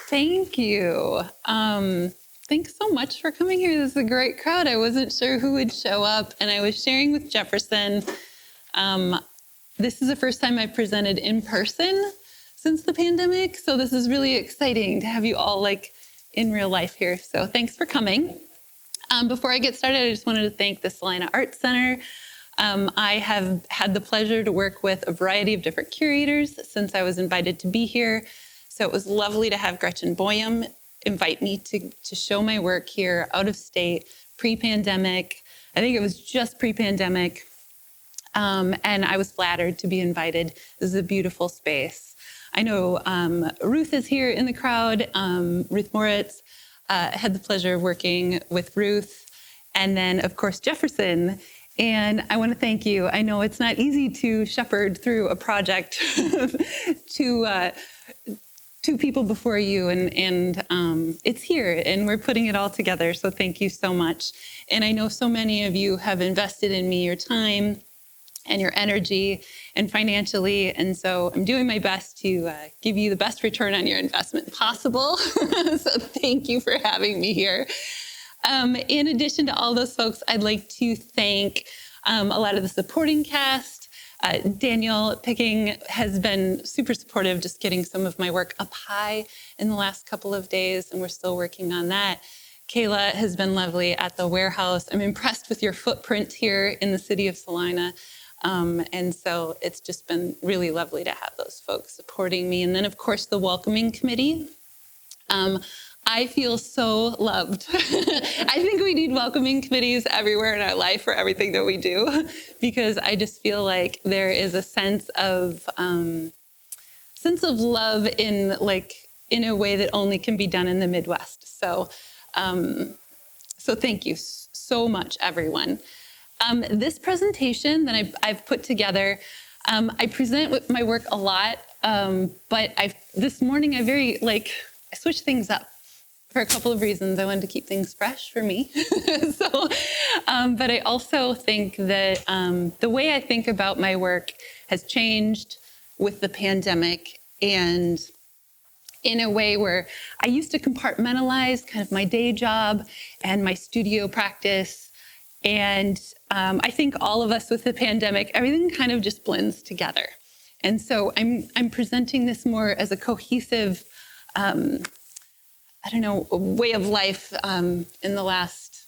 Thank you. Thanks so much for coming here. This is a great crowd. I wasn't sure who would show up, and I was sharing with Jefferson. This is the first time I've presented in person since the pandemic, so this is really exciting to have you all in real life here. So thanks for coming. Before I get started, I just wanted to thank the Salina Arts Center. I have had the pleasure to work with a variety of different curators since I was invited to be here. So it was lovely to have Gretchen Boyum invite me to show my work here out of state, pre-pandemic. I think it was just pre-pandemic. And I was flattered to be invited. This is a beautiful space. I know Ruth is here in the crowd, Ruth Moritz. Had the pleasure of working with Ruth. And then, of course, Jefferson. And I want to thank you. I know it's not easy to shepherd through a project to two people before you, and it's here, and we're putting it all together, so thank you so much. And I know so many of you have invested in me your time and your energy and financially, and so I'm doing my best to give you the best return on your investment possible. So thank you for having me here. In addition to all those folks, I'd like to thank a lot of the supporting cast. Daniel Picking has been super supportive, just getting some of my work up high in the last couple of days, and we're still working on that. Kayla has been lovely at the warehouse. I'm impressed with your footprint here in the city of Salina. And so it's just been really lovely to have those folks supporting me. And then, of course, the welcoming committee. I feel so loved. I think we need welcoming committees everywhere in our life for everything that we do, because I just feel like there is a sense of love in a way that only can be done in the Midwest. So thank you so much, everyone. This presentation that I've put together, I present my work a lot, but this morning I switched things up. For a couple of reasons. I wanted to keep things fresh for me. But I also think that the way I think about my work has changed with the pandemic, and in a way where I used to compartmentalize kind of my day job and my studio practice. And I think all of us with the pandemic, everything kind of just blends together. And so I'm presenting this more as a cohesive way of life in the last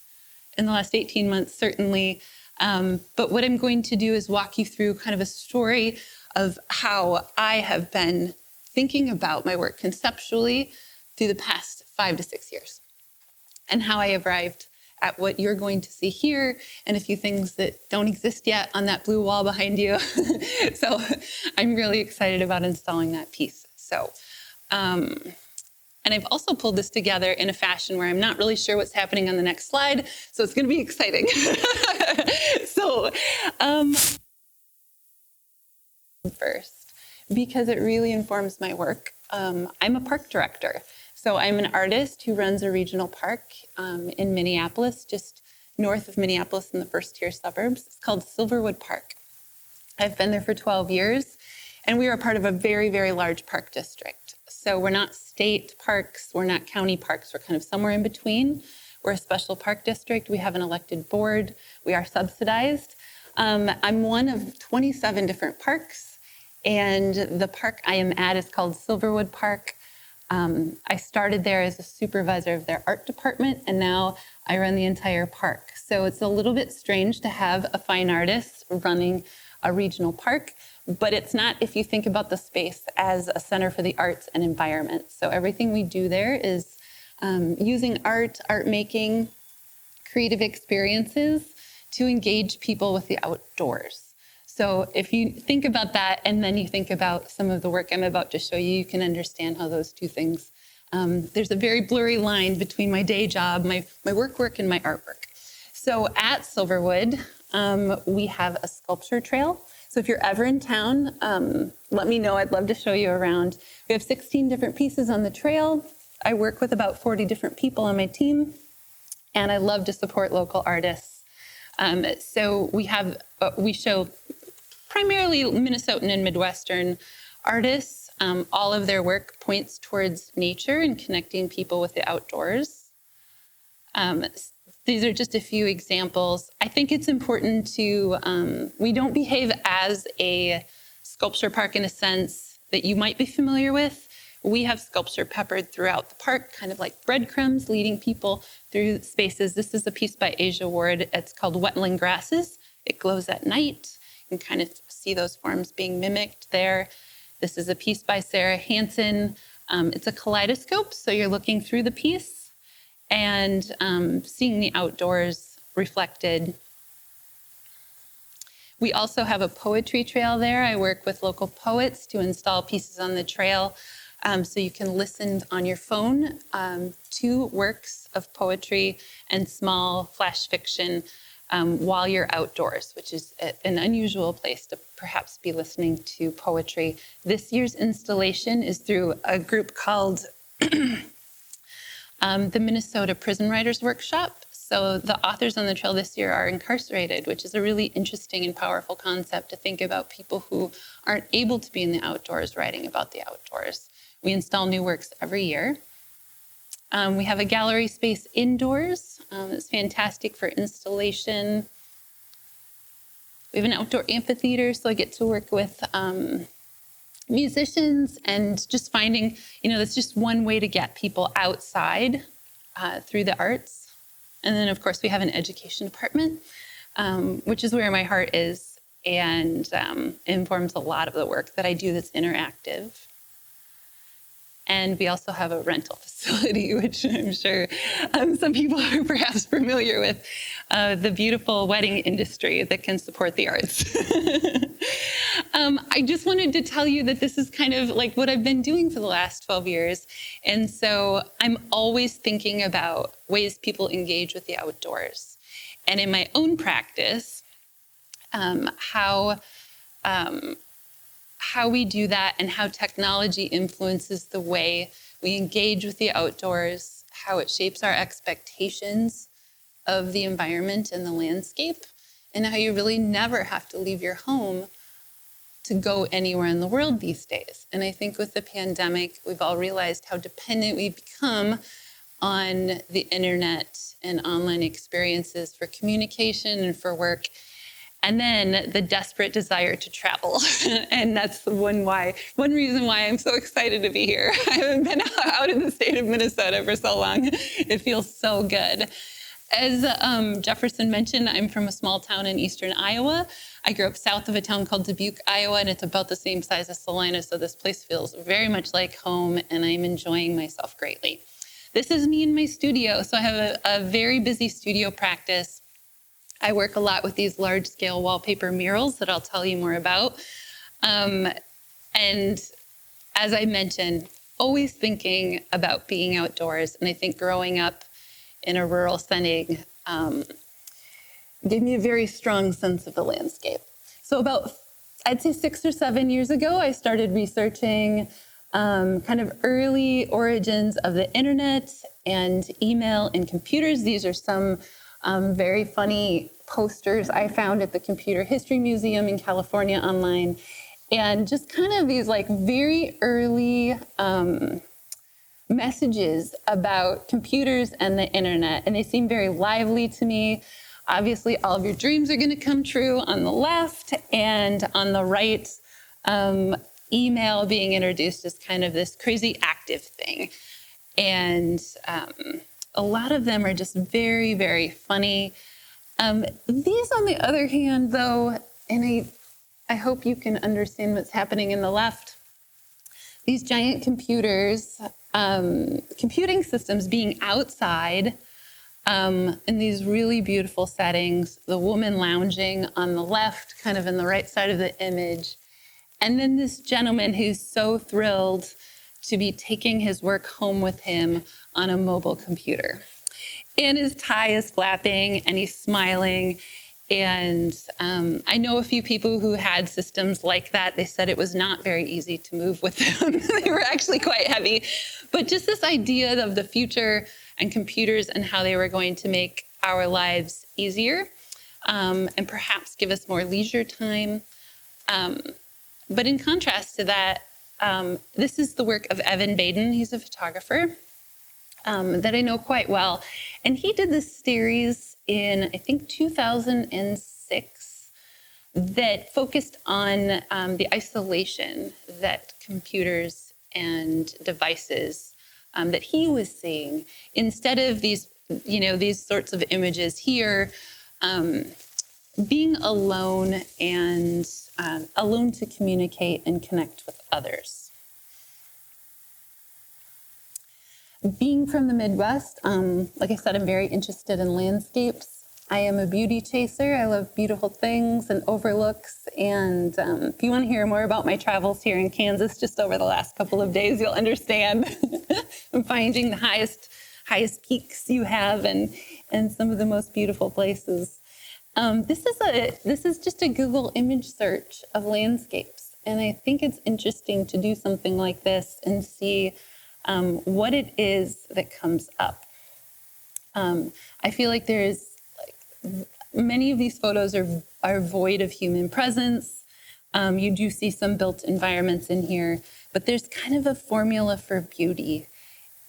18 months, certainly. But what I'm going to do is walk you through kind of a story of how I have been thinking about my work conceptually through the past 5 to 6 years, and how I arrived at what you're going to see here, and a few things that don't exist yet on that blue wall behind you. So I'm really excited about installing that piece. So, and I've also pulled this together in a fashion where I'm not really sure what's happening on the next slide, so it's going to be exciting. So, first, because it really informs my work, I'm a park director. So I'm an artist who runs a regional park in Minneapolis, just north of Minneapolis in the first-tier suburbs. It's called Silverwood Park. I've been there for 12 years, and we are a part of a very, very large park district. So we're not state parks, we're not county parks, we're kind of somewhere in between. We're a special park district, we have an elected board, we are subsidized. I'm one of 27 different parks, and the park I am at is called Silverwood Park. I started there as a supervisor of their art department, and now I run the entire park. So it's a little bit strange to have a fine artist running a regional park, but it's not if you think about the space as a center for the arts and environment. So everything we do there is using art making, creative experiences to engage people with the outdoors. So if you think about that, and then you think about some of the work I'm about to show you, you can understand how those two things, there's a very blurry line between my day job, my work, and my artwork. So at Silverwood, we have a sculpture trail. So if you're ever in town, let me know. I'd love to show you around. We have 16 different pieces on the trail. I work with about 40 different people on my team, and I love to support local artists. So we show primarily Minnesotan and Midwestern artists. All of their work points towards nature and connecting people with the outdoors. These are just a few examples. I think it's important to, we don't behave as a sculpture park in a sense that you might be familiar with. We have sculpture peppered throughout the park, kind of like breadcrumbs leading people through spaces. This is a piece by Asia Ward. It's called Wetland Grasses. It glows at night. You can kind of see those forms being mimicked there. This is a piece by Sarah Hansen. It's a kaleidoscope, so you're looking through the piece and seeing the outdoors reflected. We also have a poetry trail there. I work with local poets to install pieces on the trail so you can listen on your phone to works of poetry and small flash fiction while you're outdoors, which is an unusual place to perhaps be listening to poetry. This year's installation is through a group called the Minnesota Prison Writers Workshop. So the authors on the trail this year are incarcerated, which is a really interesting and powerful concept to think about people who aren't able to be in the outdoors writing about the outdoors. We install new works every year. We have a gallery space indoors. It's fantastic for installation. We have an outdoor amphitheater, so I get to work with musicians and just finding, that's just one way to get people outside through the arts. And then, of course, we have an education department, which is where my heart is and informs a lot of the work that I do that's interactive. And we also have a rental facility, which I'm sure some people are perhaps familiar with, the beautiful wedding industry that can support the arts. I just wanted to tell you that this is kind of like what I've been doing for the last 12 years. And so I'm always thinking about ways people engage with the outdoors. And in my own practice, how we do that and how technology influences the way we engage with the outdoors, how it shapes our expectations of the environment and the landscape, and how you really never have to leave your home to go anywhere in the world these days. And I think with the pandemic, we've all realized how dependent we've become on the internet and online experiences for communication and for work. And then the desperate desire to travel. And that's one reason why I'm so excited to be here. I haven't been out in the state of Minnesota for so long. It feels so good. As Jefferson mentioned, I'm from a small town in eastern Iowa. I grew up south of a town called Dubuque, Iowa, and it's about the same size as Salina, so this place feels very much like home, and I'm enjoying myself greatly. This is me in my studio. So I have a very busy studio practice. I work a lot with these large-scale wallpaper murals that I'll tell you more about. And as I mentioned, always thinking about being outdoors. And I think growing up in a rural setting gave me a very strong sense of the landscape. So about, I'd say 6 or 7 years ago, I started researching kind of early origins of the internet and email and computers. These are some very funny posters I found at the Computer History Museum in California online. And just kind of these like very early messages about computers and the internet. And they seem very lively to me. Obviously, all of your dreams are going to come true on the left, and on the right, email being introduced as kind of this crazy active thing. And a lot of them are just very, very funny. These, on the other hand, though, and I hope you can understand what's happening in the left, these giant computers, computing systems being outside in these really beautiful settings, the woman lounging on the left, kind of in the right side of the image, and then this gentleman who's so thrilled to be taking his work home with him on a mobile computer. And his tie is flapping and he's smiling. And I know a few people who had systems like that. They said it was not very easy to move with them. They were actually quite heavy. But just this idea of the future and computers and how they were going to make our lives easier and perhaps give us more leisure time. But in contrast to that, this is the work of Evan Baden. He's a photographer that I know quite well. And he did this series in, I think, 2006 that focused on the isolation that computers and devices that he was seeing. Instead of these, these sorts of images here, being alone and alone to communicate and connect with others. Being from the Midwest, like I said, I'm very interested in landscapes. I am a beauty chaser. I love beautiful things and overlooks. And if you want to hear more about my travels here in Kansas, just over the last couple of days, you'll understand. I'm finding the highest peaks you have and some of the most beautiful places. This is just a Google image search of landscapes. And I think it's interesting to do something like this and see what it is that comes up. I feel like many of these photos are void of human presence. You do see some built environments in here, but there's kind of a formula for beauty.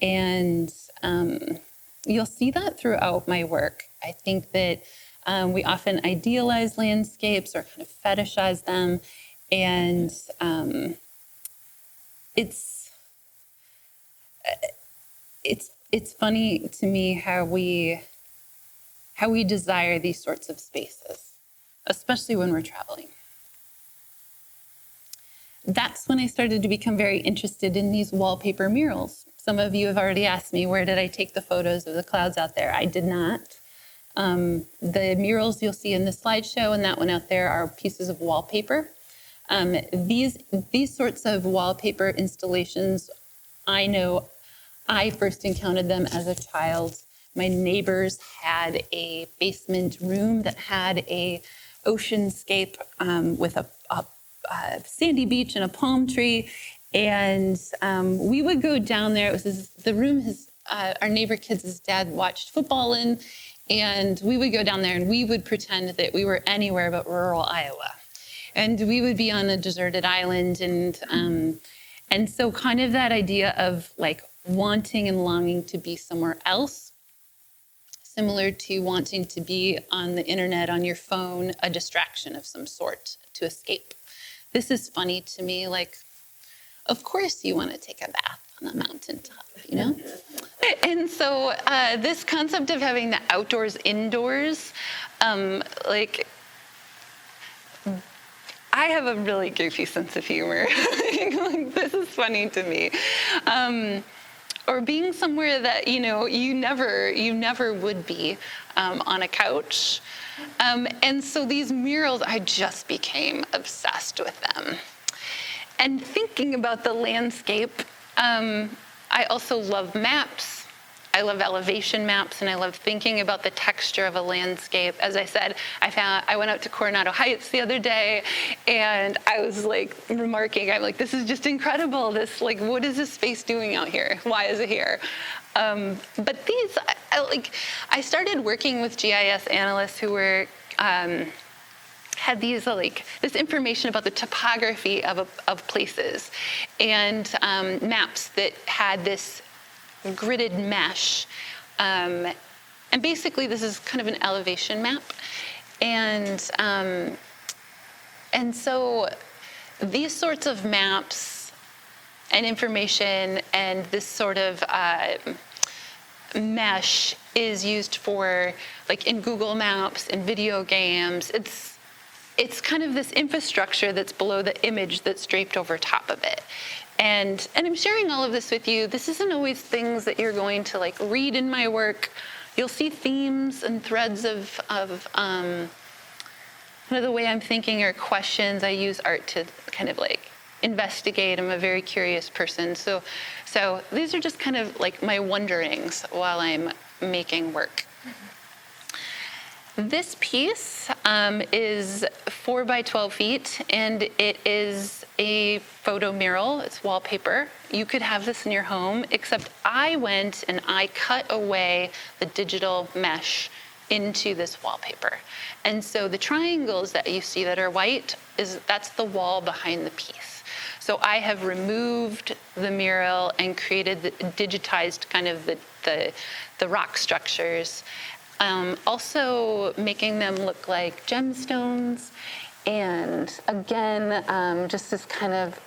And you'll see that throughout my work. I think that we often idealize landscapes or kind of fetishize them. And it's funny to me how we desire these sorts of spaces, especially when we're traveling. That's when I started to become very interested in these wallpaper murals. Some of you have already asked me, where did I take the photos of the clouds out there? I did not. The murals you'll see in the slideshow and that one out there are pieces of wallpaper. These sorts of wallpaper installations, I know I first encountered them as a child. My neighbors had a basement room that had a oceanscape with a sandy beach and a palm tree. And we would go down there. It was the room our neighbor kids' dad watched football in. And we would go down there and we would pretend that we were anywhere but rural Iowa. And we would be on a deserted island. And so kind of that idea of like wanting and longing to be somewhere else, similar to wanting to be on the internet, on your phone, a distraction of some sort to escape. This is funny to me, like, of course you want to take a bath on a mountaintop, And so this concept of having the outdoors, indoors, I have a really goofy sense of humor. This is funny to me. Or being somewhere that, you never would be on a couch. And so these murals, I just became obsessed with them. And thinking about the landscape, I also love maps. I love elevation maps, and I love thinking about the texture of a landscape. As I said, I went out to Coronado Heights the other day, and I was remarking, I'm like, this is just incredible. What is this space doing out here? Why is it here? But these, I started working with GIS analysts who were had these this information about the topography of places, and maps that had this gridded mesh, and basically this is kind of an elevation map, and so these sorts of maps and information and this sort of mesh is used for in Google Maps, in video games. It's kind of this infrastructure that's below the image that's draped over top of it. And I'm sharing all of this with you. This isn't always things that you're going to read in my work. You'll see themes and threads of kind of the way I'm thinking or questions. I use art to kind of investigate. I'm a very curious person. So these are just kind of my wonderings while I'm making work. This piece is 4 by 12 feet, and it is a photo mural. It's wallpaper. You could have this in your home, except I went and I cut away the digital mesh into this wallpaper. And so the triangles that you see that are white, that's the wall behind the piece. So I have removed the mural and created the digitized kind of the rock structures. Also making them look like gemstones. And again, just this kind of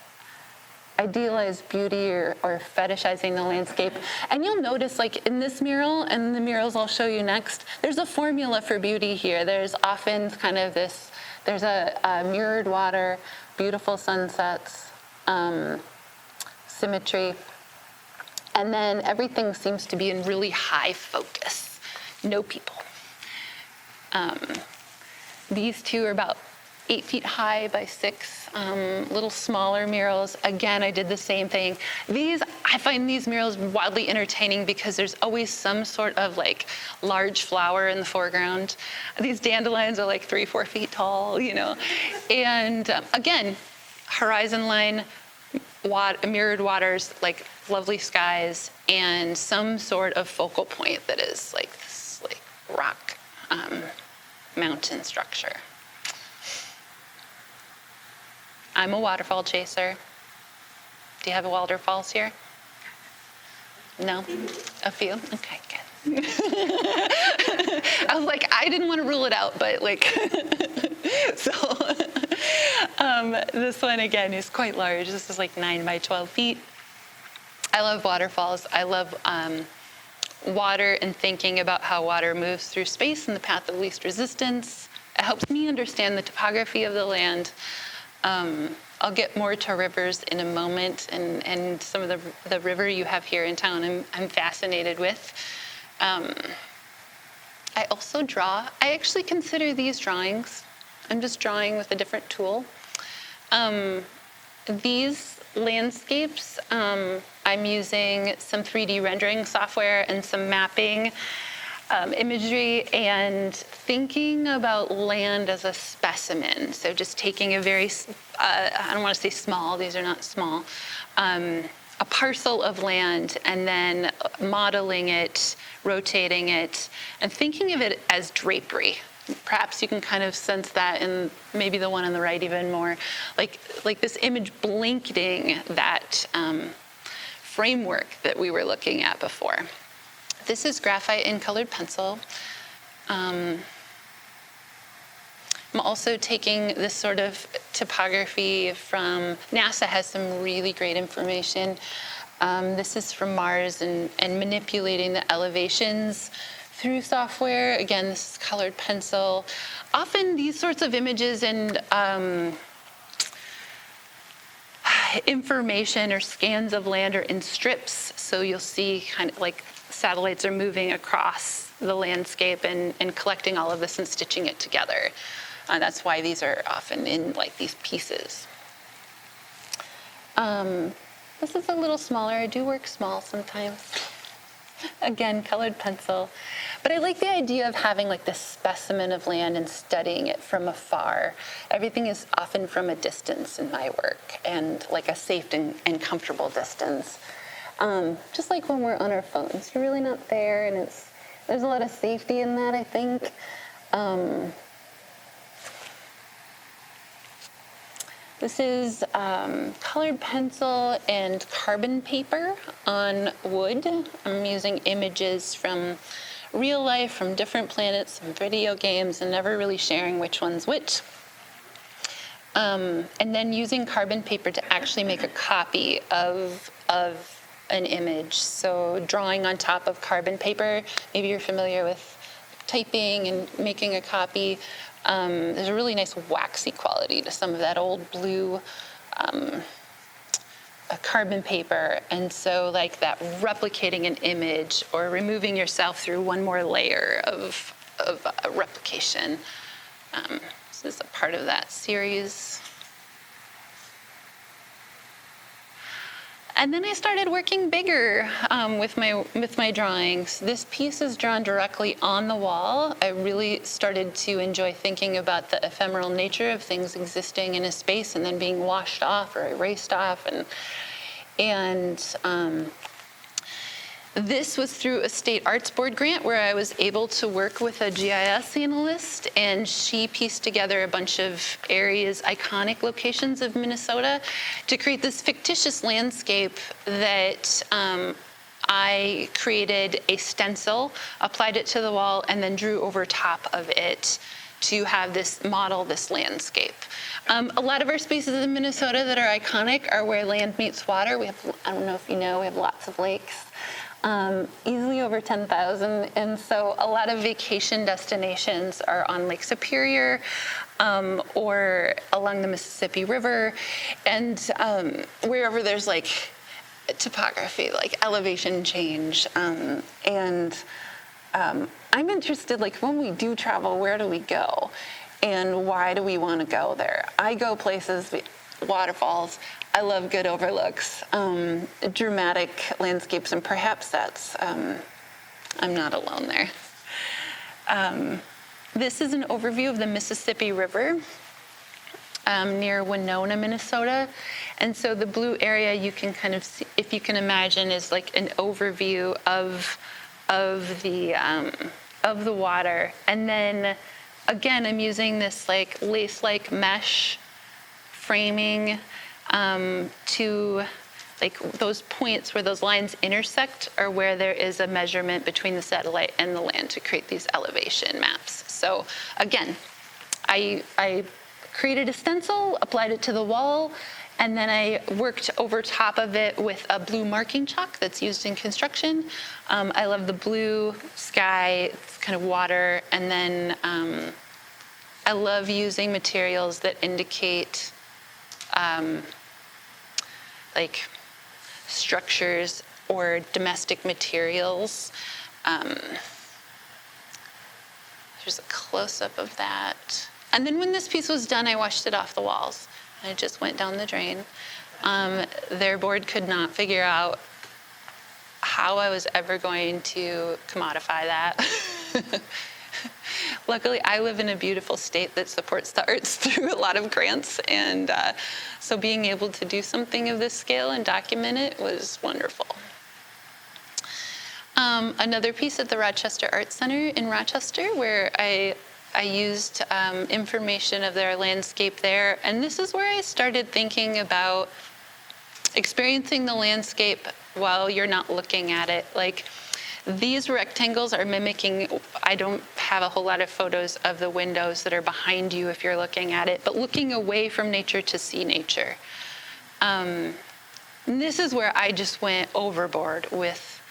idealized beauty or fetishizing the landscape. And you'll notice, like in this mural and the murals I'll show you next, there's a formula for beauty here. There's often kind of this, there's a mirrored water, beautiful sunsets, symmetry. And then everything seems to be in really high focus. No people. These two are about 8 feet high by 6, little smaller murals. Again, I did the same thing. I find these murals wildly entertaining because there's always some sort of like large flower in the foreground. These dandelions are like 3-4 feet tall, you know. And again, horizon line, mirrored waters, like lovely skies, and some sort of focal point that is like this like rock mountain structure. I'm a waterfall chaser. Do you have waterfalls here? No? A few? Okay, good. I was like, I didn't want to rule it out, but like, so this one again is quite large. This is like 9 by 12 feet. I love waterfalls. I love water and thinking about how water moves through space in the path of least resistance. It helps me understand the topography of the land. I'll get more to rivers in a moment, and some of the river you have here in town I'm fascinated with. I also draw. I actually consider these drawings. I'm just drawing with a different tool. These landscapes, I'm using some 3D rendering software and some mapping imagery and thinking about land as a specimen. So just taking a very, I don't want to say small, these are not small, a parcel of land and then modeling it, rotating it, and thinking of it as drapery. Perhaps you can kind of sense that in maybe the one on the right even more, like this image blanketing that framework that we were looking at before. This is graphite and colored pencil. I'm also taking this sort of topography from NASA has some really great information. This is from Mars and manipulating the elevations through software. Again, this is colored pencil. Often these sorts of images and information or scans of land are in strips. So you'll see kind of like satellites are moving across the landscape and collecting all of this and stitching it together. That's why these are often in like these pieces. This is a little smaller. I do work small sometimes. Again, colored pencil. But I like the idea of having like this specimen of land and studying it from afar. Everything is often from a distance in my work, and like a safe and comfortable distance. Just like when we're on our phones, you're really not there, and there's a lot of safety in that, I think. This is colored pencil and carbon paper on wood. I'm using images from real life, from different planets, from video games, and never really sharing which one's which. And then using carbon paper to actually make a copy of an image. So drawing on top of carbon paper, maybe you're familiar with typing and making a copy. There's a really nice waxy quality to some of that old blue carbon paper. And so like that replicating an image or removing yourself through one more layer of replication. This is a part of that series. And then I started working bigger with my drawings. This piece is drawn directly on the wall. I really started to enjoy thinking about the ephemeral nature of things existing in a space and then being washed off or erased off. And This was through a state arts board grant where I was able to work with a GIS analyst, and she pieced together a bunch of areas, iconic locations of Minnesota, to create this fictitious landscape that I created a stencil, applied it to the wall, and then drew over top of it to have this model, this landscape. A lot of our spaces in Minnesota that are iconic are where land meets water. We have, I don't know if you know, we have lots of lakes, easily over 10,000. And so a lot of vacation destinations are on Lake Superior or along the Mississippi River. And wherever there's like topography, like elevation change. I'm interested, like when we do travel, where do we go? And why do we want to go there? I go places, waterfalls. I love good overlooks, dramatic landscapes, and perhaps that's, I'm not alone there. This is an overview of the Mississippi River near Winona, Minnesota. And so the blue area you can kind of see, if you can imagine, is like an overview of the water. And then again, I'm using this like lace-like mesh framing to like those points where those lines intersect are where there is a measurement between the satellite and the land to create these elevation maps. So again, I created a stencil, applied it to the wall, and then I worked over top of it with a blue marking chalk that's used in construction. I love the blue sky, it's kind of water, and then I love using materials that indicate like structures or domestic materials. There's a close-up of that. And then when this piece was done, I washed it off the walls. And it just went down the drain. Their board could not figure out how I was ever going to commodify that. Luckily, I live in a beautiful state that supports the arts through a lot of grants, and so being able to do something of this scale and document it was wonderful. Another piece at the Rochester Arts Center in Rochester, where I used information of their landscape there, and this is where I started thinking about experiencing the landscape while you're not looking at it. Like, these rectangles are mimicking, I don't have a whole lot of photos of the windows that are behind you if you're looking at it, but looking away from nature to see nature. And this is where I just went overboard with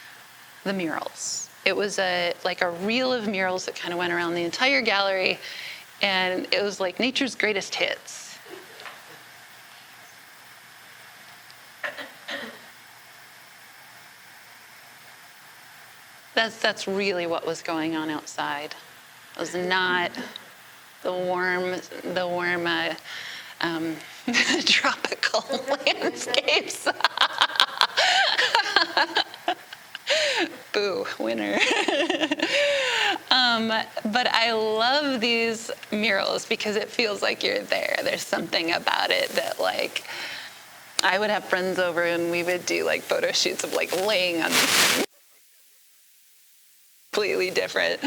the murals. It was like a reel of murals that kind of went around the entire gallery, and it was like nature's greatest hits. That's really what was going on outside. It was not the warm tropical landscapes. Boo, winter. But I love these murals because it feels like you're there. There's something about it that, like, I would have friends over and we would do like photo shoots of like laying on this completely different.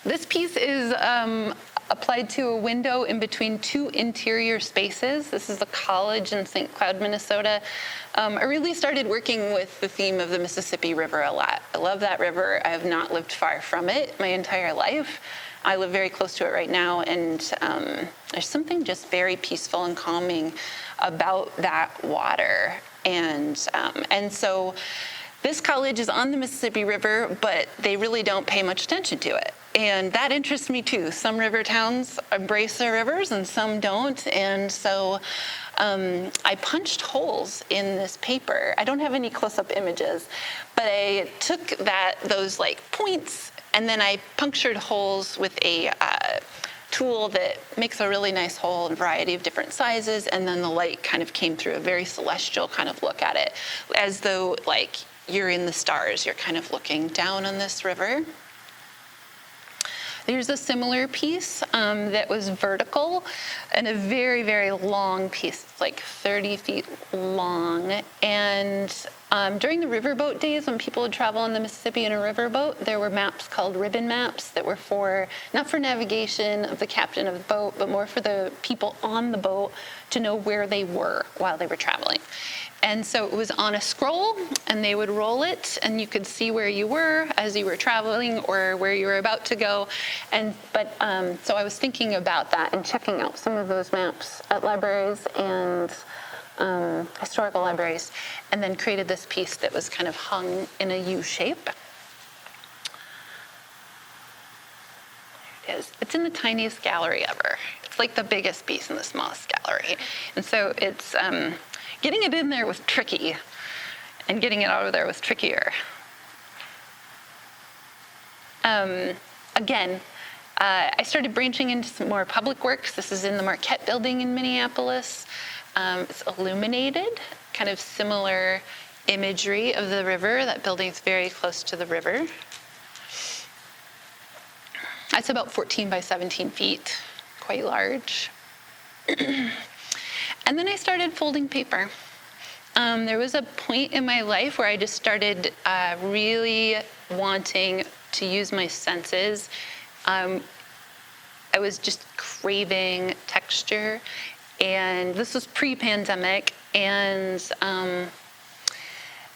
This piece is applied to a window in between two interior spaces. This is a college in St. Cloud, Minnesota. I really started working with the theme of the Mississippi River a lot. I love that river. I have not lived far from it my entire life. I live very close to it right now, and there's something just very peaceful and calming about that water. And so this college is on the Mississippi River, but they really don't pay much attention to it. And that interests me too. Some river towns embrace their rivers and some don't. And so I punched holes in this paper. I don't have any close-up images, but I took those like points, and then I punctured holes with a tool that makes a really nice hole in a variety of different sizes, and then the light kind of came through, a very celestial kind of look at it, as though like you're in the stars. You're kind of looking down on this river. There's a similar piece that was vertical and a very, very long piece. It's like 30 feet long. And during the riverboat days, when people would travel on the Mississippi in a riverboat, there were maps called ribbon maps that were for, not for navigation of the captain of the boat, but more for the people on the boat to know where they were while they were traveling. And so it was on a scroll, and they would roll it, and you could see where you were as you were traveling or where you were about to go. So I was thinking about that and checking out some of those maps at libraries and historical libraries, and then created this piece that was kind of hung in a U shape. There it is. It's in the tiniest gallery ever. It's like the biggest piece in the smallest gallery. And so it's... getting it in there was tricky, and getting it out of there was trickier. Again, I started branching into some more public works. This is in the Marquette Building in Minneapolis. It's illuminated, kind of similar imagery of the river. That building's very close to the river. It's about 14 by 17 feet, quite large. And then I started folding paper. There was a point in my life where I just started really wanting to use my senses. I was just craving texture, and this was pre-pandemic, and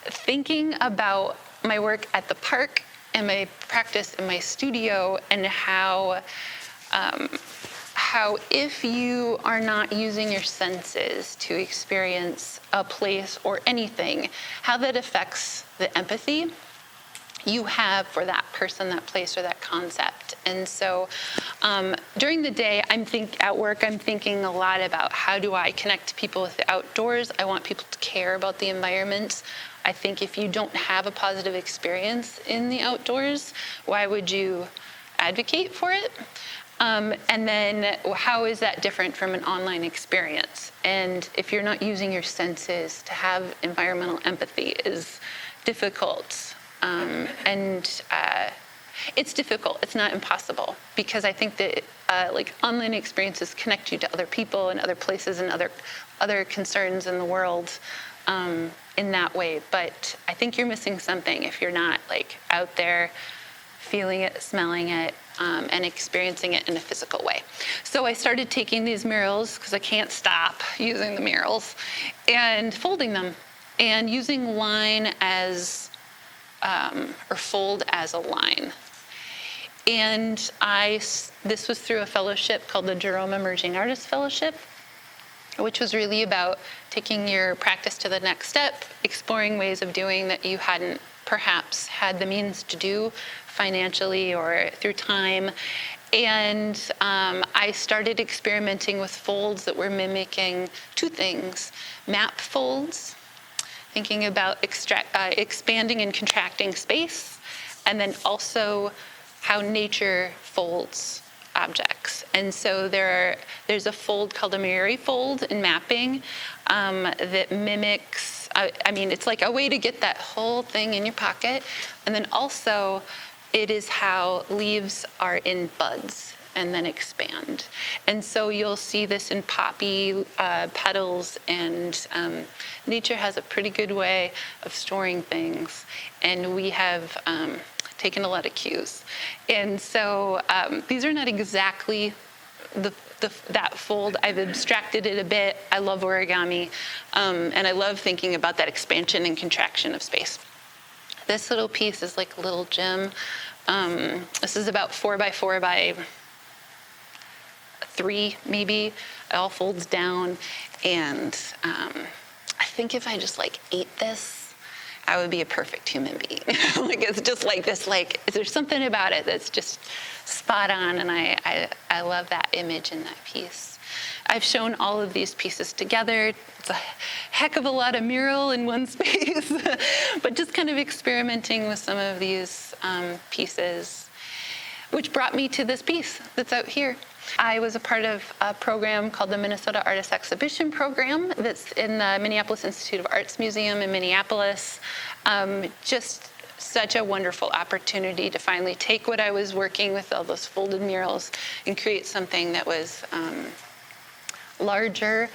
thinking about my work at the park and my practice in my studio, and how if you are not using your senses to experience a place or anything, how that affects the empathy you have for that person, that place, or that concept. And so during the day, at work, I'm thinking a lot about how do I connect to people with the outdoors. I want people to care about the environment. I think if you don't have a positive experience in the outdoors, why would you advocate for it? And then how is that different from an online experience? And if you're not using your senses to have environmental empathy is difficult. It's difficult. It's not impossible, because I think that online experiences connect you to other people and other places and other concerns in the world in that way. But I think you're missing something if you're not out there feeling it, smelling it, and experiencing it in a physical way. So I started taking these murals, because I can't stop using the murals, and folding them, and using line as, or fold as a line. And this was through a fellowship called the Jerome Emerging Artist Fellowship, which was really about taking your practice to the next step, exploring ways of doing that you hadn't perhaps had the means to do financially or through time. And I started experimenting with folds that were mimicking two things: map folds, thinking about expanding and contracting space, and then also how nature folds objects. And so there's a fold called a Murray fold in mapping that mimics, it's like a way to get that whole thing in your pocket. And then also it is how leaves are in buds and then expand. And so you'll see this in poppy petals, and nature has a pretty good way of storing things. And we have taken a lot of cues. And so these are not exactly that fold. I've abstracted it a bit. I love origami, and I love thinking about that expansion and contraction of space. This little piece is like a little gem. This is about 4 by 4 by 3, maybe. It all folds down, and I think if I just ate this, I would be a perfect human being. It's just like this, there's something about it that's just spot on, and I love that image in that piece. I've shown all of these pieces together. It's a heck of a lot of mural in one space, but just kind of experimenting with some of these pieces, which brought me to this piece that's out here. I was a part of a program called the Minnesota Artist Exhibition Program that's in the Minneapolis Institute of Arts Museum in Minneapolis, just such a wonderful opportunity to finally take what I was working with, all those folded murals, and create something that was larger,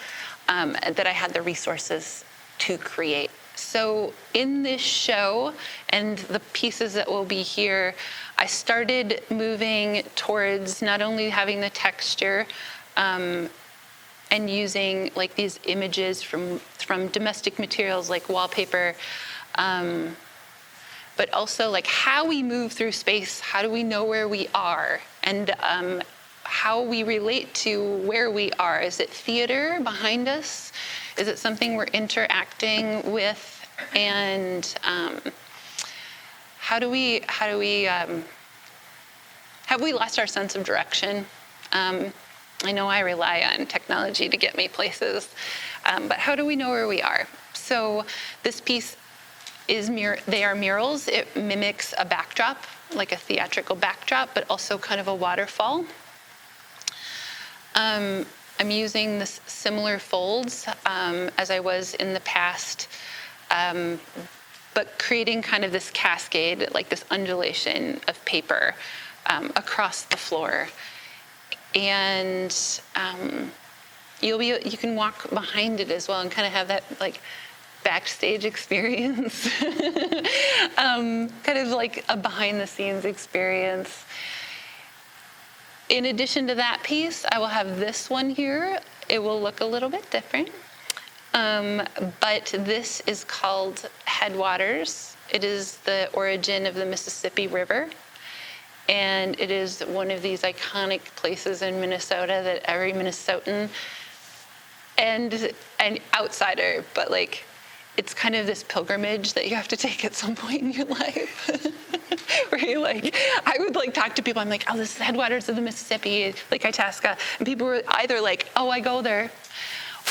that I had the resources to create. So in this show and the pieces that will be here, I started moving towards not only having the texture and using like these images from domestic materials like wallpaper, but also like how we move through space, how do we know where we are, and how we relate to where we are. Is it theater behind us? Is it something we're interacting with? And have we lost our sense of direction? I know I rely on technology to get me places, but how do we know where we are? So this piece they are murals. It mimics a backdrop, like a theatrical backdrop, but also kind of a waterfall. I'm using this similar folds as I was in the past, but creating kind of this cascade, like this undulation of paper across the floor. And you can walk behind it as well and kind of have that like backstage experience, kind of like a behind the scenes experience. In addition to that piece, I will have this one here. It will look a little bit different, but this is called Headwaters. It is the origin of the Mississippi River, and it is one of these iconic places in Minnesota that every Minnesotan and outsider, but like, it's kind of this pilgrimage that you have to take at some point in your life. Where you're like, I would like talk to people, I'm like, oh, this is Headwaters of the Mississippi, Lake Itasca. And people were either like, oh, I go there,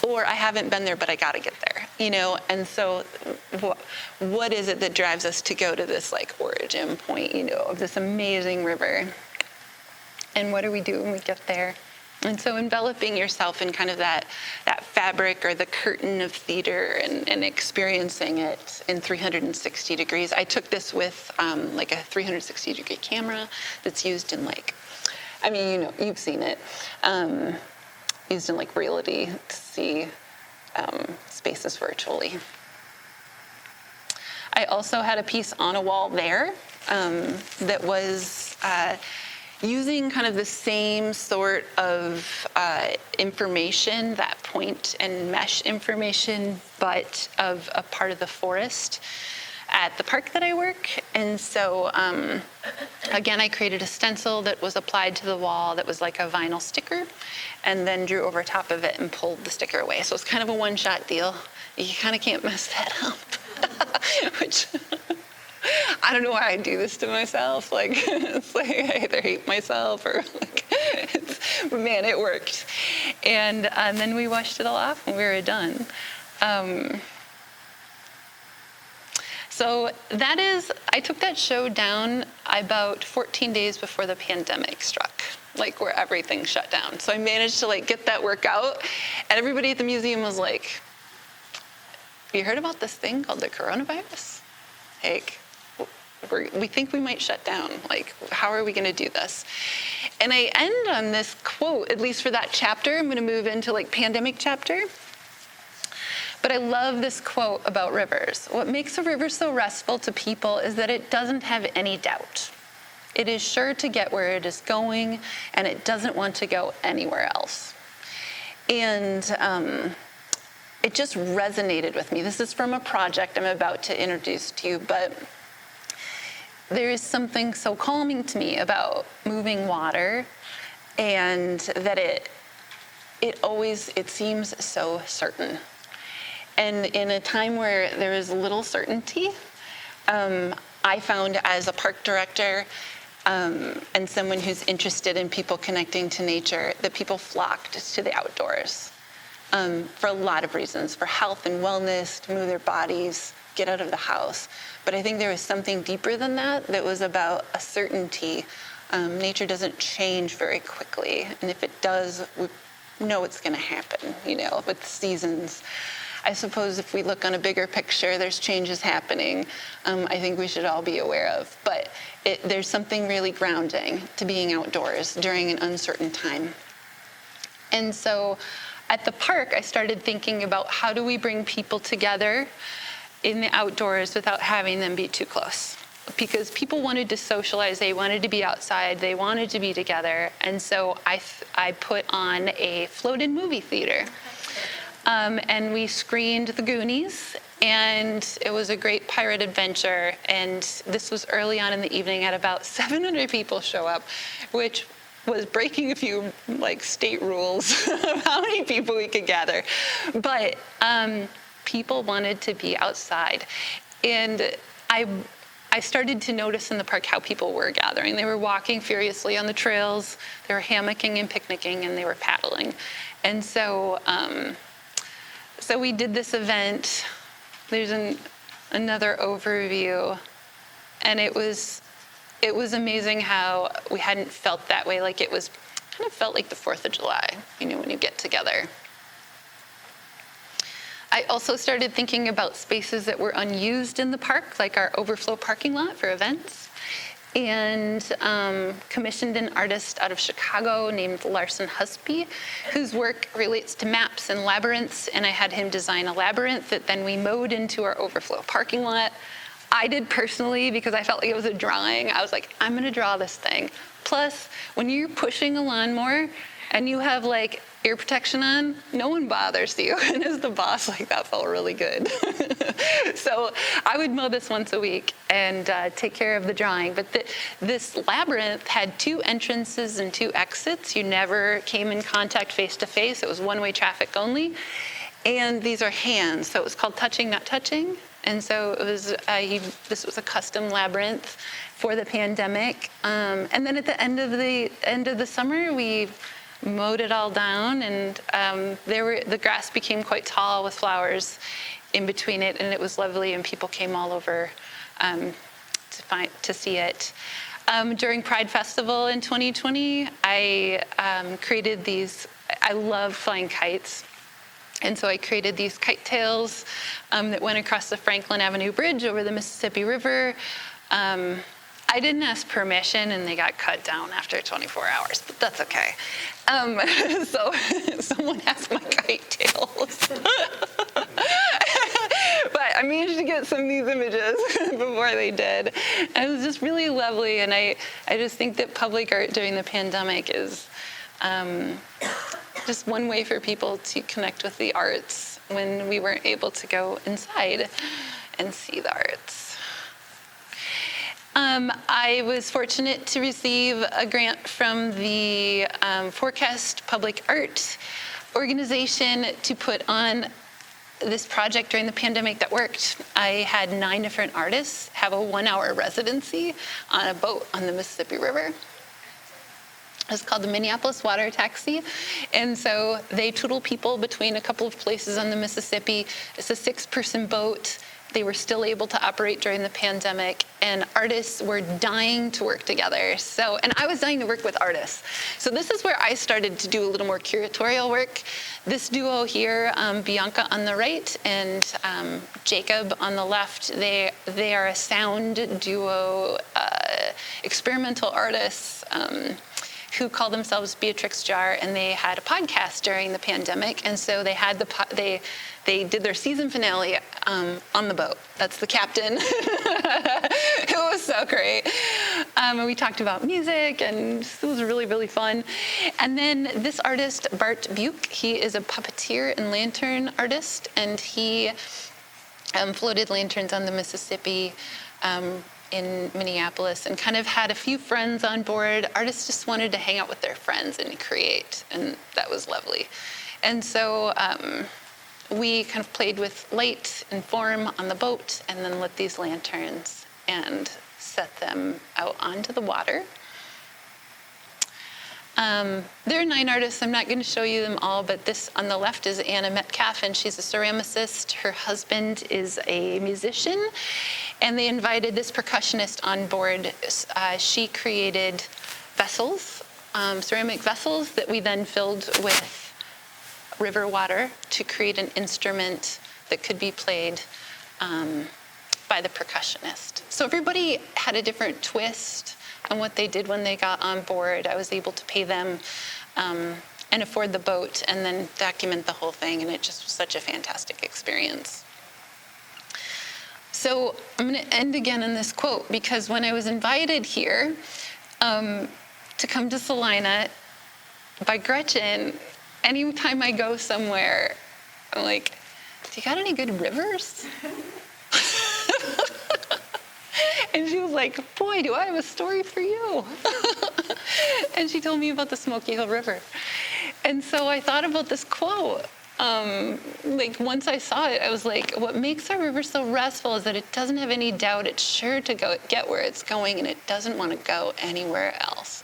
or I haven't been there, but I gotta get there, you know? And so what is it that drives us to go to this like origin point, you know, of this amazing river? And what do we do when we get there? And so enveloping yourself in kind of that fabric or the curtain of theater and experiencing it in 360 degrees. I took this with like a 360 degree camera that's used in like, I mean, you know, you've seen it, used in like reality to see spaces virtually. I also had a piece on a wall there that was using kind of the same sort of information, that point and mesh information, but of a part of the forest at the park that I work. And so, again, I created a stencil that was applied to the wall that was like a vinyl sticker, and then drew over top of it and pulled the sticker away. So it's kind of a one-shot deal. You kind of can't mess that up, which... I don't know why I do this to myself. Like, it's like I either hate myself or like, but man, it worked. And then we washed it all off when we were done. So that is, I took that show down about 14 days before the pandemic struck, like where everything shut down. So I managed to like get that work out, and everybody at the museum was like, "You heard about this thing called the coronavirus? Like, we think we might shut down. Like, how are we going to do this?" And I end on this quote, at least for that chapter. I'm going to move into like pandemic chapter. But I love this quote about rivers. What makes a river so restful to people is that it doesn't have any doubt. It is sure to get where it is going, and it doesn't want to go anywhere else. And it just resonated with me. This is from a project I'm about to introduce to you, but there is something so calming to me about moving water, and that it seems so certain. And in a time where there is little certainty, I found as a park director and someone who's interested in people connecting to nature, that people flocked to the outdoors for a lot of reasons, for health and wellness, to move their bodies, get out of the house. But I think there was something deeper than that that was about a certainty. Nature doesn't change very quickly, and if it does, we know it's going to happen, with seasons. I suppose if we look on a bigger picture, there's changes happening I think we should all be aware of. But there's something really grounding to being outdoors during an uncertain time. And so at the park, I started thinking about how do we bring people together in the outdoors without having them be too close. Because people wanted to socialize, they wanted to be outside, they wanted to be together. And so I put on a floated movie theater. And we screened The Goonies, and it was a great pirate adventure. And this was early on in the evening. At about 700 people show up, which was breaking a few state rules of how many people we could gather. But people wanted to be outside. And I started to notice in the park how people were gathering. They were walking furiously on the trails, they were hammocking and picnicking, and they were paddling. And so so we did this event. There's another overview, and it was amazing how we hadn't felt that way. Like it was kind of felt like the 4th of July, when you get together. I also started thinking about spaces that were unused in the park, like our overflow parking lot for events, and commissioned an artist out of Chicago named Larson Husby, whose work relates to maps and labyrinths, and I had him design a labyrinth that then we mowed into our overflow parking lot. I did personally because I felt like it was a drawing. I was like, I'm going to draw this thing. Plus, when you're pushing a lawnmower and you have ear protection on, no one bothers you. And as the boss, that felt really good. So I would mow this once a week and take care of the drawing. But this labyrinth had 2 entrances and 2 exits. You never came in contact face to face. It was one-way traffic only. And these are hands, so it was called Touching, Not Touching. And so it was this was a custom labyrinth for the pandemic. And then at the end of the summer, we mowed it all down, and the grass became quite tall with flowers in between it, and it was lovely, and people came all over to see it. During Pride Festival in 2020, I created these. I love flying kites. And so I created these kite tails that went across the Franklin Avenue Bridge over the Mississippi River. I didn't ask permission, and they got cut down after 24 hours, but that's okay. So someone has my kite tails. But I managed to get some of these images before they did. And it was just really lovely, and I just think that public art during the pandemic is just one way for people to connect with the arts when we weren't able to go inside and see the arts. I was fortunate to receive a grant from the Forecast Public Art organization to put on this project during the pandemic that worked. I had 9 different artists have a 1-hour residency on a boat on the Mississippi River. It's called the Minneapolis Water Taxi. And so they tootle people between a couple of places on the Mississippi. It's a 6-person boat. They were still able to operate during the pandemic, and artists were dying to work together. And I was dying to work with artists. So this is where I started to do a little more curatorial work. This duo here, Bianca on the right and Jacob on the left, they are a sound duo, experimental artists who call themselves Beatrix Jar, and they had a podcast during the pandemic, and so they had they did their season finale on the boat. That's the captain. It was so great. And we talked about music, and it was really, really fun. And then this artist, Bart Buke, he is a puppeteer and lantern artist, and he floated lanterns on the Mississippi in Minneapolis, and kind of had a few friends on board. Artists just wanted to hang out with their friends and create, and that was lovely. And so we kind of played with light and form on the boat, and then lit these lanterns and set them out onto the water. There are 9 artists. I'm not going to show you them all, but this on the left is Anna Metcalf, and she's a ceramicist. Her husband is a musician, and they invited this percussionist on board. She created vessels, ceramic vessels that we then filled with river water to create an instrument that could be played by the percussionist. So everybody had a different twist on what they did when they got on board. I was able to pay them and afford the boat and then document the whole thing, and it just was such a fantastic experience. So I'm going to end again on this quote, because when I was invited here to come to Salina by Gretchen, anytime I go somewhere, I'm like, do you got any good rivers? And she was like, boy, do I have a story for you. And she told me about the Smoky Hill River. And so I thought about this quote. Like once I saw it, I was like, what makes our river so restful is that it doesn't have any doubt it's sure to get where it's going, and it doesn't want to go anywhere else.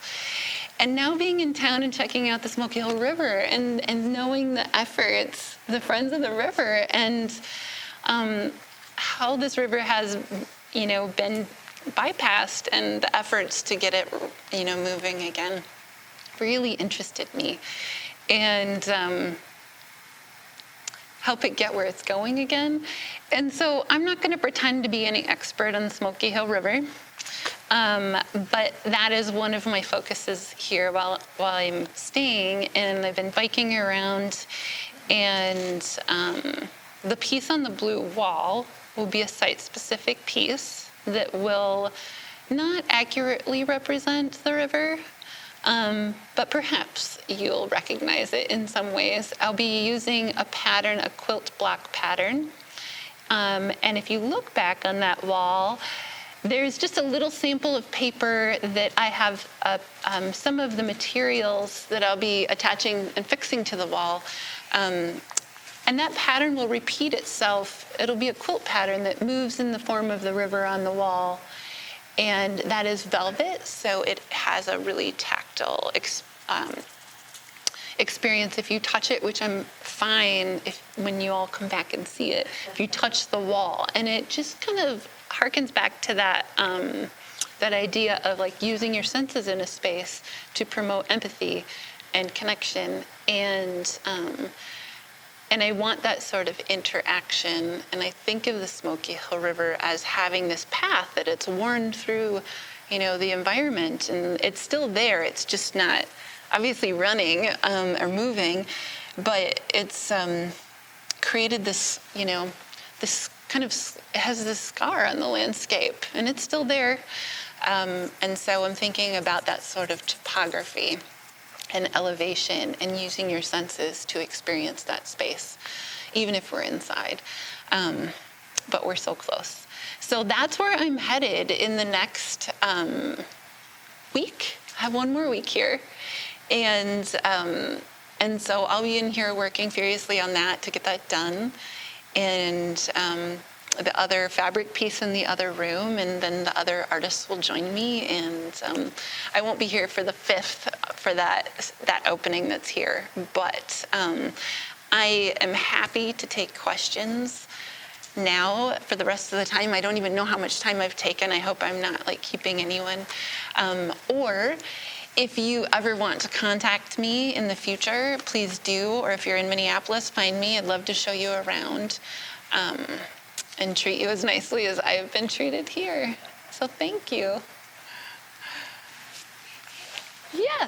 And now being in town and checking out the Smoky Hill River and knowing the efforts, the Friends of the River, and how this river has, been bypassed, and the efforts to get it, moving again, really interested me. And help it get where it's going again. And so I'm not going to pretend to be any expert on the Smoky Hill River, but that is one of my focuses here while I'm staying. And I've been biking around, and the piece on the blue wall will be a site-specific piece that will not accurately represent the river, but perhaps you'll recognize it in some ways. I'll be using a pattern, a quilt block pattern. And if you look back on that wall, there's just a little sample of paper that I have some of the materials that I'll be attaching and fixing to the wall. And that pattern will repeat itself. It'll be a quilt pattern that moves in the form of the river on the wall. And that is velvet, so it has a really tactile experience if you touch it, which I'm fine when you all come back and see it, if you touch the wall. And it just kind of harkens back to that idea of like using your senses in a space to promote empathy and connection. And I want that sort of interaction. And I think of the Smoky Hill River as having this path that it's worn through, the environment. And it's still there. It's just not obviously running or moving. But it's created this, this kind of, it has this scar on the landscape. And it's still there. And so I'm thinking about that sort of topography and elevation, and using your senses to experience that space, even if we're inside. But we're so close. So that's where I'm headed in the next week. I have one more week here. And so I'll be in here working furiously on that to get that done. And the other fabric piece in the other room, and then the other artists will join me. And I won't be here for the 5th for that opening that's here. But I am happy to take questions now for the rest of the time. I don't even know how much time I've taken. I hope I'm not keeping anyone. Or if you ever want to contact me in the future, please do. Or if you're in Minneapolis, find me. I'd love to show you around. And treat you as nicely as I have been treated here. So thank you. Yeah.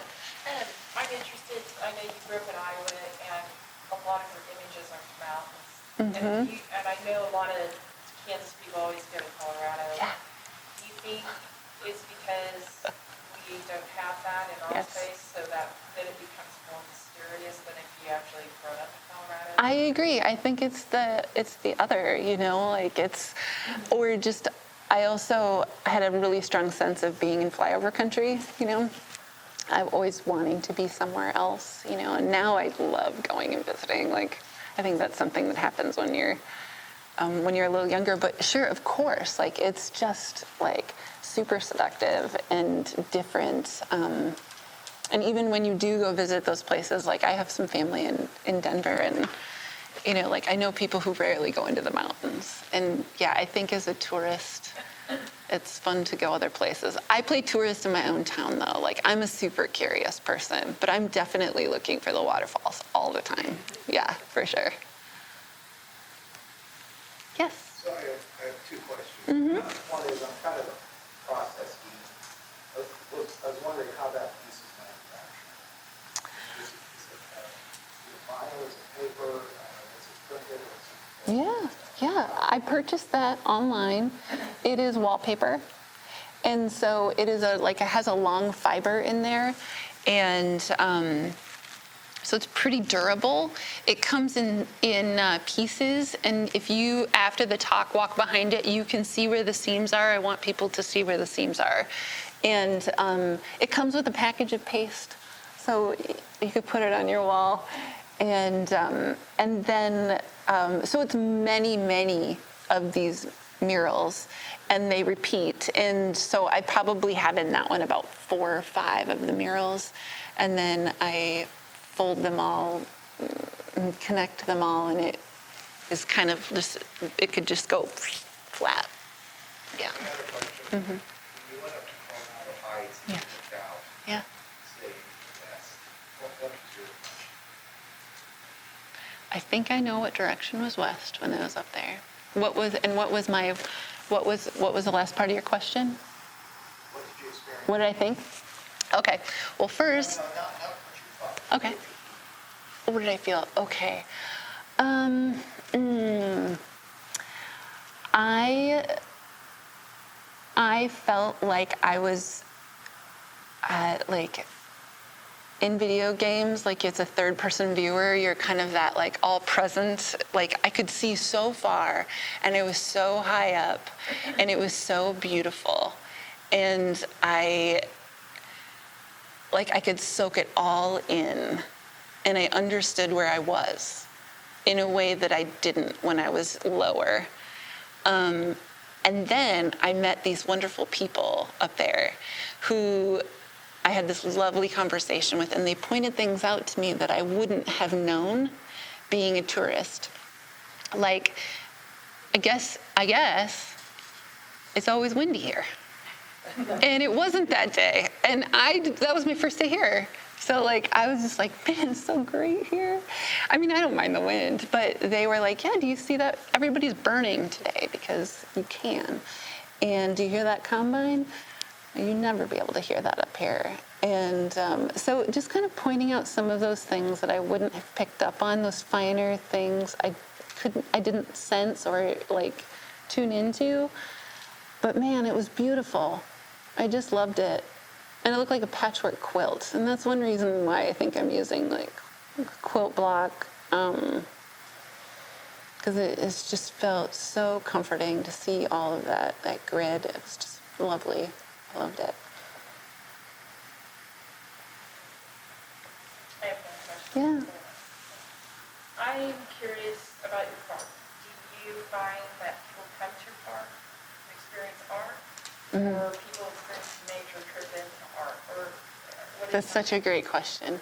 I'm interested, I know you grew up in Iowa, and a lot of your images are from mountains. Mm-hmm. And I know a lot of Kansas people always go to Colorado. Yeah. Do you think it's because we don't have that in our space, so that then it becomes more mysterious than if you actually grown up in Colorado? I agree. I think it's the other, or just, I also had a really strong sense of being in flyover country, I'm always wanting to be somewhere else, and now I love going and visiting. I think that's something that happens when you're a little younger, but sure, of course, it's just super seductive and different. And even when you do go visit those places, I have some family in Denver, and, I know people who rarely go into the mountains. And yeah, I think as a tourist, it's fun to go other places. I play tourist in my own town, though. I'm a super curious person, but I'm definitely looking for the waterfalls all the time. Yeah, for sure. Yes. So I have two questions. One is, I'm kind of a process geek. I was wondering how that piece is manufactured. Is it vinyl, is it paper, is it printed, Yeah. I purchased that online. It is wallpaper. And so it is it has a long fiber in there. And so it's pretty durable. It comes in pieces. And if you, after the talk, walk behind it, you can see where the seams are. I want people to see where the seams are. And it comes with a package of paste. So you could put it on your wall. And then, so it's many of these murals, and they repeat. And so I probably have in that one about 4 or 5 of the murals. And then I fold them all and connect them all, and it is kind of just, it could just go flat. Yeah. Another question. When you went up to Coronado Heights and Yes. looked out, Yeah. staying to the west, what was your impression? I think I know what direction was west when I was up there. What was the last part of your question? What did you experience? What did I think? Okay. Well, first, No, not what you thought. okay. What did I feel? Okay. I felt like I was in video games, like it's a third person viewer, you're kind of that like all present, like I could see so far and it was so high up and it was so beautiful. And I could soak it all in, and I understood where I was in a way that I didn't when I was lower. And then I met these wonderful people up there who I had this lovely conversation with, and they pointed things out to me that I wouldn't have known being a tourist. Like, I guess it's always windy here. And it wasn't that day. And that was my first day here. So I was just like, man, it's so great here. I mean, I don't mind the wind, but they were like, yeah, do you see that? Everybody's burning today because you can. And do you hear that combine? You'd never be able to hear that up here. And so just kind of pointing out some of those things that I wouldn't have picked up on, those finer things I didn't sense or tune into. But man, it was beautiful. I just loved it. And it looked like a patchwork quilt. And that's one reason why I think I'm using a quilt block. Because it's just felt so comforting to see all of that grid. It was just lovely. I loved it. I have one question. Yeah. I'm curious about your park. Do you find that people come to your park to experience art? Or people experience nature trip into art? Or what That's such a great question.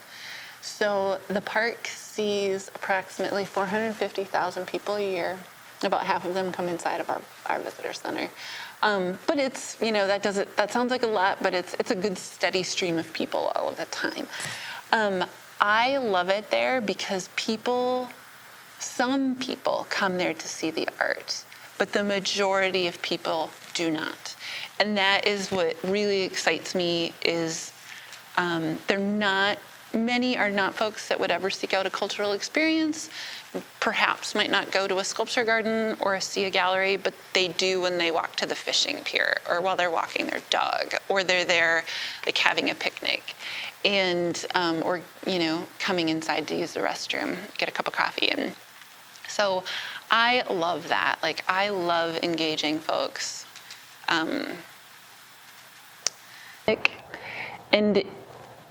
So the park sees approximately 450,000 people a year. About half of them come inside of our visitor center. But it's, that sounds like a lot, but it's a good steady stream of people all of the time. I love it there because some people come there to see the art, but the majority of people do not. And that is what really excites me is many are not folks that would ever seek out a cultural experience, perhaps might not go to a sculpture garden or see a gallery, but they do when they walk to the fishing pier or while they're walking their dog or they're there having a picnic and or coming inside to use the restroom, get a cup of coffee. And so I love that. I love engaging folks.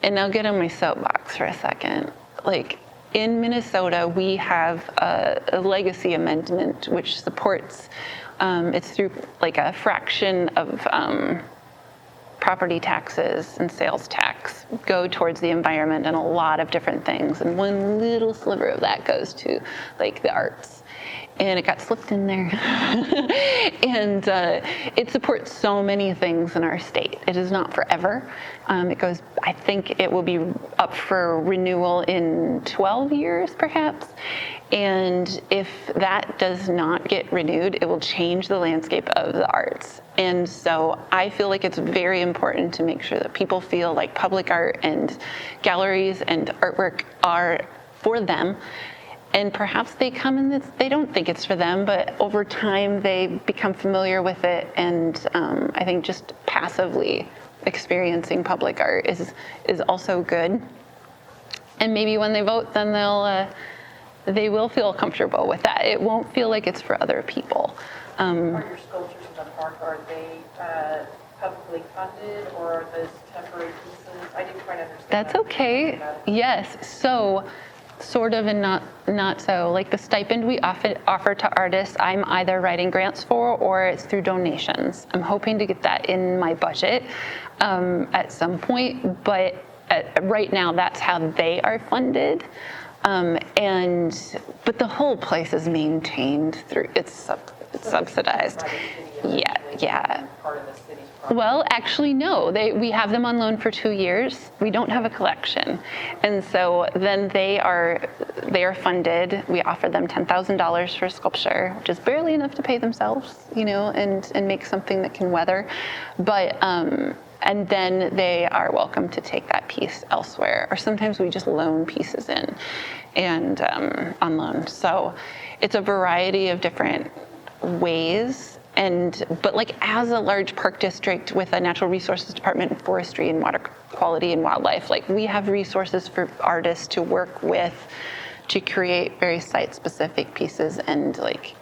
And I'll get on my soapbox for a second. In Minnesota, we have a legacy amendment which supports, it's through a fraction of property taxes and sales tax go towards the environment and a lot of different things. And one little sliver of that goes to the arts. And it got slipped in there. And it supports so many things in our state. It is not forever. I think it will be up for renewal in 12 years, perhaps. And if that does not get renewed, it will change the landscape of the arts. And so I feel like it's very important to make sure that people feel like public art and galleries and artwork are for them. And perhaps they come and they don't think it's for them, but over time they become familiar with it. And I think just passively experiencing public art is also good. And maybe when they vote, then they will feel comfortable with that. It won't feel like it's for other people. Are your sculptures in the park, are they publicly funded, or are those temporary pieces? I didn't quite understand. That's that. okay. Yes. So sort of and not so. Like the stipend we offer to artists, I'm either writing grants for or it's through donations. I'm hoping to get that in my budget at some point, but right now that's how they are funded. But the whole place is maintained through, it's subsidized. Yeah. Part of the city's property. Well, actually, no. We have them on loan for 2 years. We don't have a collection, and so then they are funded. We offer them $10,000 for sculpture, which is barely enough to pay themselves, and make something that can weather. But and then they are welcome to take that piece elsewhere, or sometimes we just loan pieces in, and on loan. So it's a variety of different ways. But like as a large park district with a natural resources department and forestry and water quality and wildlife, like we have resources for artists to work with to create very site-specific pieces and like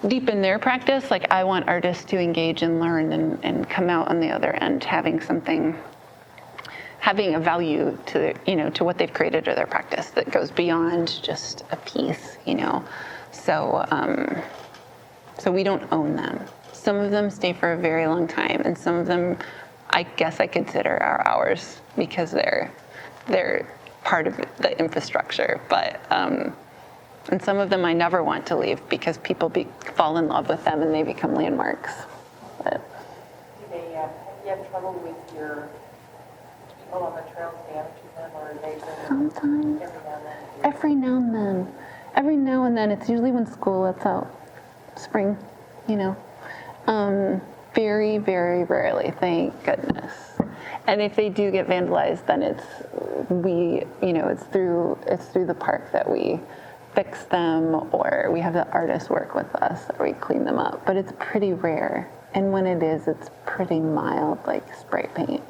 deepen their practice. Like I want artists to engage and learn and come out on the other end having a value to what they've created or their practice that goes beyond just a piece, So we don't own them. Some of them stay for a very long time, and some of them, I guess I consider are ours because they're part of the infrastructure. But and some of them I never want to leave because people fall in love with them and they become landmarks. But. Do you have trouble with your people on the trails damaging them, or are they Sometimes. every now and then? Every now and then. It's usually when school lets out. Spring, very, very rarely, thank goodness. And if they do get vandalized, then it's through the park that we fix them, or we have the artists work with us, or we clean them up. But it's pretty rare, and when it is, it's pretty mild, like spray paint.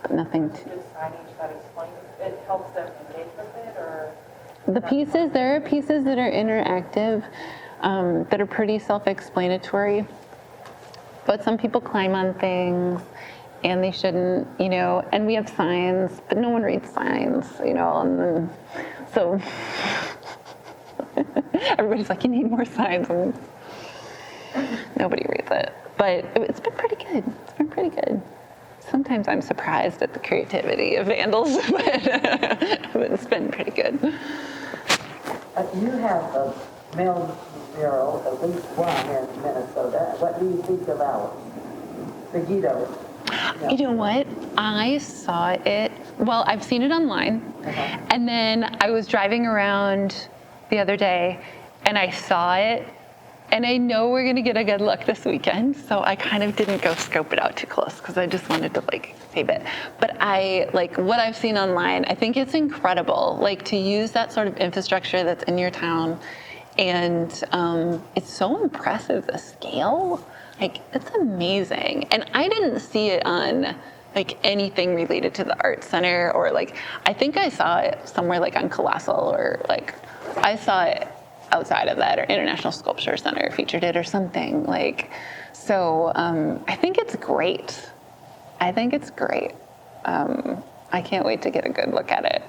But nothing too. Good signage that explains it helps them engage with it, or there are pieces that are interactive. That are pretty self-explanatory, but some people climb on things and they shouldn't, and we have signs, but no one reads signs, and then, so everybody's like, you need more signs, and nobody reads it, but it's been pretty good. Sometimes I'm surprised at the creativity of vandals, but it's been pretty good. You have a male mural, at least one in Minnesota. What do you think of ours? The Guido. You know what? I saw it. Well, I've seen it online. And then I was driving around the other day and I saw it. And I know we're going to get a good look this weekend. So I kind of didn't go scope it out too close because I just wanted to save it. But what I've seen online, I think it's incredible. To use that sort of infrastructure that's in your town. And it's so impressive, the scale. It's amazing. And I didn't see it on anything related to the art center, or I think I saw it somewhere on Colossal, or I saw it outside of that, or International Sculpture Center featured it or something. So I think it's great. I can't wait to get a good look at it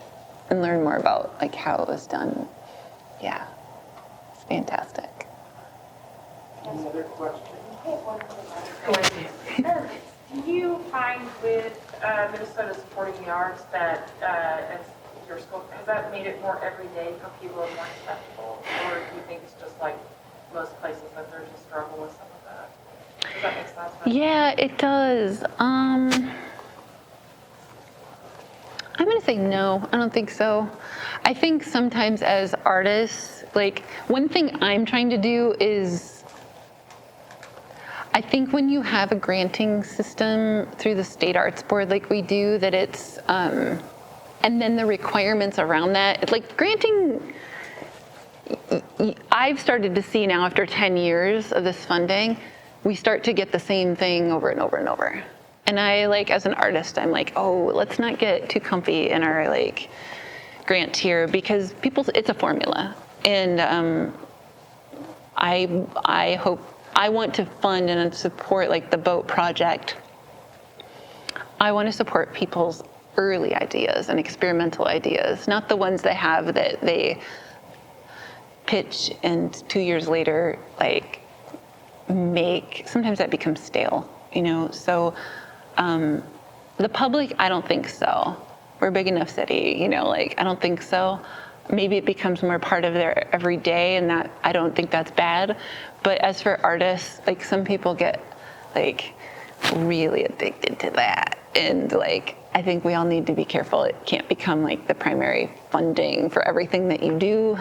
and learn more about how it was done. Yeah. Fantastic. Any other questions? Do you find with Minnesota supporting the arts that as your school, has that made it more everyday for people and more acceptable? Or do you think it's just like most places that there's a struggle with some of that? Does that make sense? Yeah, it does. I'm going to say say no. I don't think so. I think sometimes as artists, like one thing I'm trying to do is, I think when you have a granting system through the State Arts Board like we do, that it's, and then the requirements around that, like granting, I've started to see now after 10 years of this funding, we start to get the same thing over and over and over. And I, like, as an artist, I'm like, oh, let's not get too comfy in our, like, grant here, because it's a formula. And I hope, I want to fund and support, like, the boat project. I want to support people's early ideas and experimental ideas, not the ones they have that they pitch and 2 years later, like, sometimes that becomes stale, you know? So the public, I don't think so. We're a big enough city, you know, like, I don't think so. Maybe it becomes more part of their everyday, and that, I don't think that's bad. But as for artists, like, some people get, like, really addicted to that. And, like, I think we all need to be careful. It can't become, like, the primary funding for everything that you do.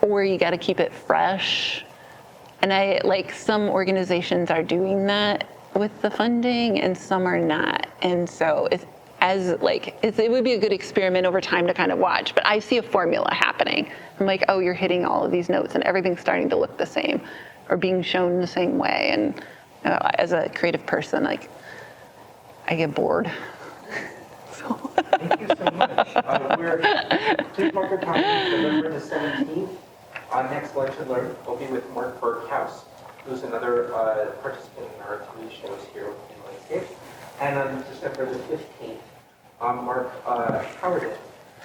Or you got to keep it fresh. And some organizations are doing that with the funding and some are not. And so it would be a good experiment over time to kind of watch, but I see a formula happening. I'm like, oh, you're hitting all of these notes and everything's starting to look the same or being shown the same way. And as a creative person, like, I get bored. Thank you so much. Please mark your calendar, November the 17th. Next lunch and learn will be with Mark Burkhouse, who's another participant in our 3 shows here in Landscape. And on December the 15th, Mark Howard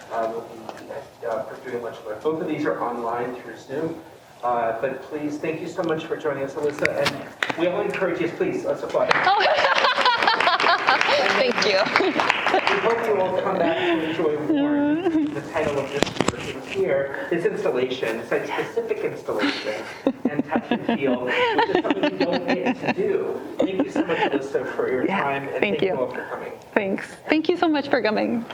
will be doing lunch and learn. Both of these are online through Zoom. But please, thank you so much for joining us, Alyssa. And we all encourage you, please, let's applaud. Thank you. We hope you will come back to enjoy more. The title of this work here is installation, site-specific installation, and touch and feel, which is something we don't get to do. Thank you so much, Alyssa, for your time, and thank you all for coming. Thanks. Thank you so much for coming.